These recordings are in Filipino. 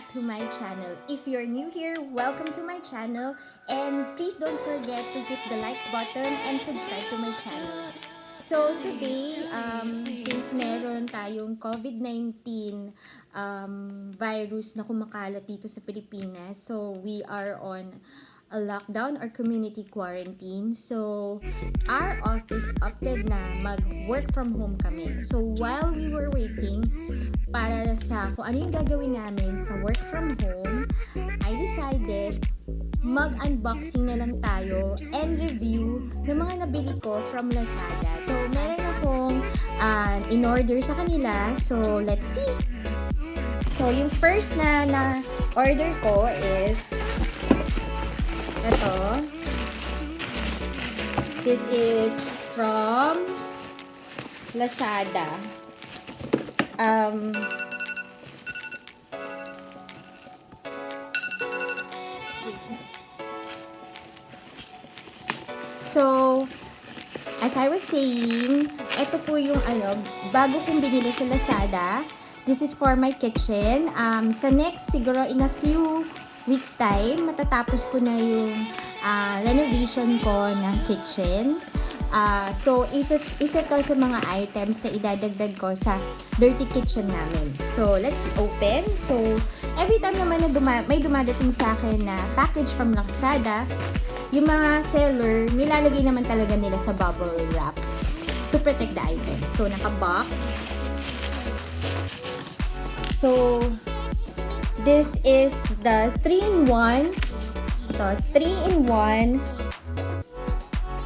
back to my channel. If you're new here, welcome to my channel, and please don't forget to hit the like button and subscribe to my channel. So today, since meron tayong COVID-19 virus na kumakalat dito sa Pilipinas, so we are on a lockdown or community quarantine. So, our office opted na mag-work from home kami. So, while we were waiting para sa kung ano yung gagawin namin sa work from home, I decided mag-unboxing na lang tayo and review ng mga nabili ko from Lazada. So, meron akong in-order sa kanila. So, let's see. So, yung first na order ko is ito. This is from Lazada. So, as I was saying, ito po yung bago kong binili sa Lazada. This is for my kitchen. Sa next, siguro in a few weeks time, matatapos ko na yung renovation ko ng kitchen. So, isa to sa mga items na idadagdag ko sa dirty kitchen namin. So, let's open. So, every time naman na may dumadating sa akin na package from Lazada, yung mga seller, nilalagay naman talaga nila sa bubble wrap to protect the item. So, naka-box. So, this is the 3-in-1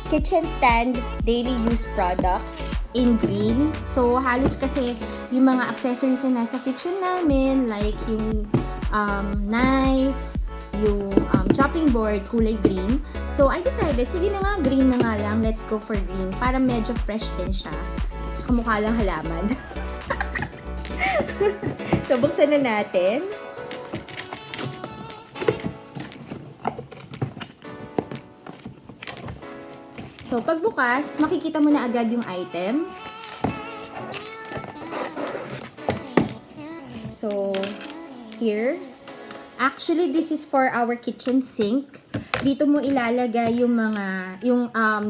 kitchen stand daily use product in green. So, halos kasi yung mga accessories na nasa kitchen namin, like yung knife, yung chopping board, kulay green. So, I decided, sige na nga, green na nga lang. Let's go for green para medyo fresh din siya. Tsaka mukha lang halaman. So, buksan na natin. So, pagbukas, makikita mo na agad yung item. So, here. Actually, this is for our kitchen sink. Dito mo ilalagay yung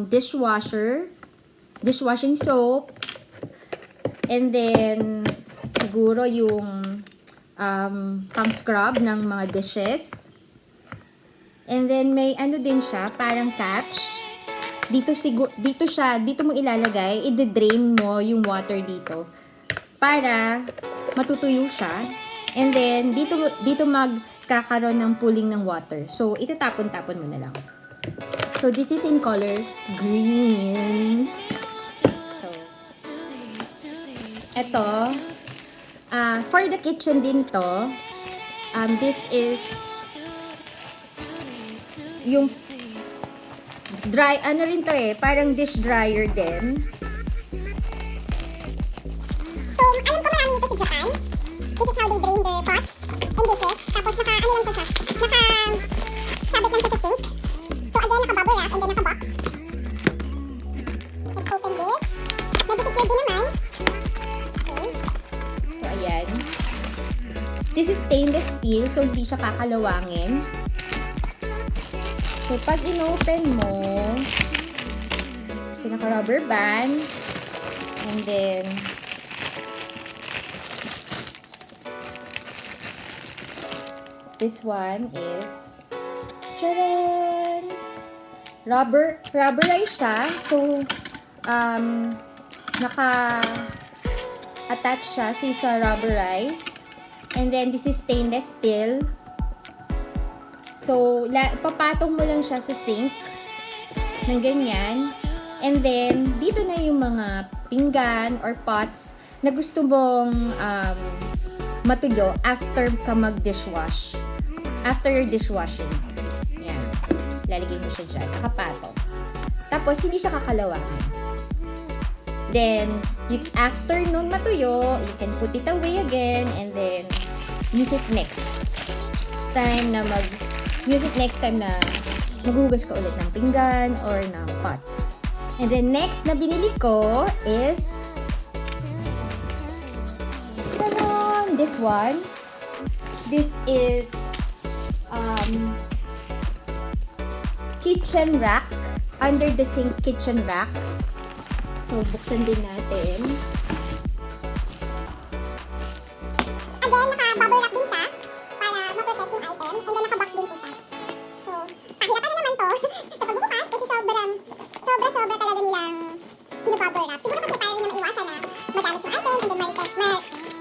dishwashing soap, and then, siguro yung pang-scrub ng mga dishes. And then, may ano din siya, parang catch. Dito mo ilalagay, i-drain mo yung water dito para matutuyo siya. And then, dito magkakaroon ng pooling ng water. So, itatapon-tapon mo na lang. So, this is in color green. So, eto, for the kitchen din to, this is yung dry, ano rin to parang dish dryer din. So, alam ko marami dito sa Japan. This is how they drain their pots and dishes. Tapos naka-sabit lang siya sa sink. So, again, naka-bubble wrap and then naka-box. Let's open this. Medyo secure din naman. Okay. So, ayan. This is stainless steel, so hindi siya kakalawangin. So, pag in-open mo, so naka-rubber band, and then, this one is, charan! Rubberized siya. So, naka-attach siya sa rubberized. And then, this is stainless steel. So, papatong mo lang siya sa sink ng ganyan. And then, dito na yung mga pinggan or pots na gusto mong matuyo after ka mag-dishwash. After your dishwashing. Yan. Lalagay mo siya dyan. Nakapatong. Tapos, hindi siya kakalawangin. Then, after nun matuyo, you can put it away again and then use it next time na maghuhugas ka ulit ng pinggan or ng pots. And then next na binili ko is this one. This is kitchen rack, under the sink kitchen rack. So, buksan din natin. And then, naka-bubble wrap din siya para ma-protect yung item. And then, naka-box din po siya. So, kahirapan na naman to sa pagbubukas kasi sobra-sobra talaga nilang pinabubble wrap. Siguro kasi para rin na maiwasan na magamit yung item and then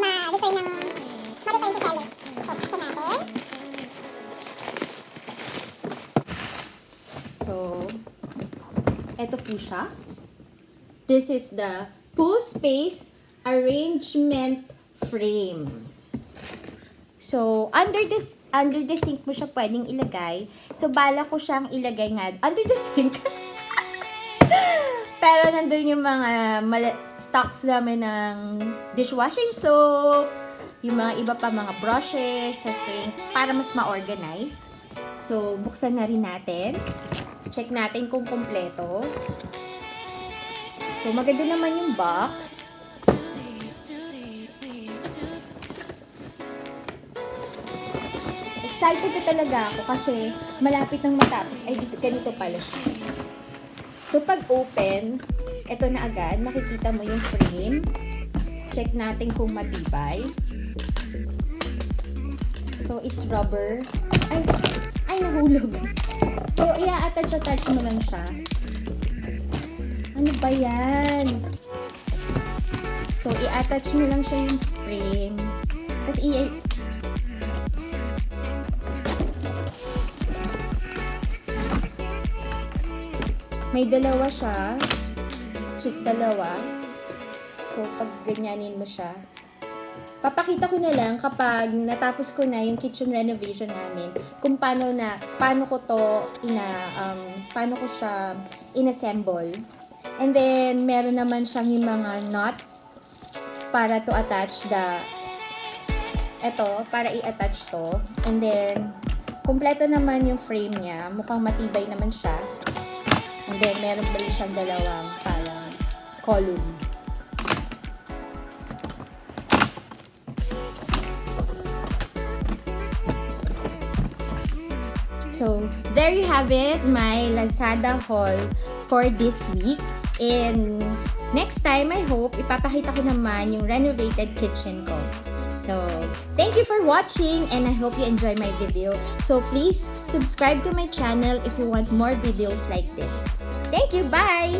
ma-return sa seller. So, buksan natin. So, eto po siya. This is the pool space arrangement frame. So, under the sink mo siya pwedeng ilagay. So, bala ko siyang ilagay nga under the sink. Pero nandun yung mga stocks namin ng dishwashing soap, yung mga iba pa mga brushes sa sink para mas ma-organize. So, buksan na rin natin. Check natin kung kompleto. So, maganda naman yung box. Excited na talaga ako kasi malapit nang matapos. Ay, ganito pala siya. So, pag open, ito na agad. Makikita mo yung frame. Check natin kung matibay. So, it's rubber. Ay, nahulog. So, i-attach mo lang siya. Ano ba yan? So, i-attach mo lang siya yung frame. Tapos, may dalawa siya. Dalawa. So, pag ganyanin mo siya. Papakita ko na lang kapag natapos ko na yung kitchen renovation namin kung paano ko siya inassemble. And then, meron naman siyang yung mga nuts para to attach para i-attach to. And then, kumpleto naman yung frame niya. Mukhang matibay naman siya. And then, meron pa rin siyang dalawang parang column. So, there you have it, my Lazada haul for this week. And next time, I hope, ipapakita ko naman yung renovated kitchen ko. So, thank you for watching and I hope you enjoy my video. So, please subscribe to my channel if you want more videos like this. Thank you, bye!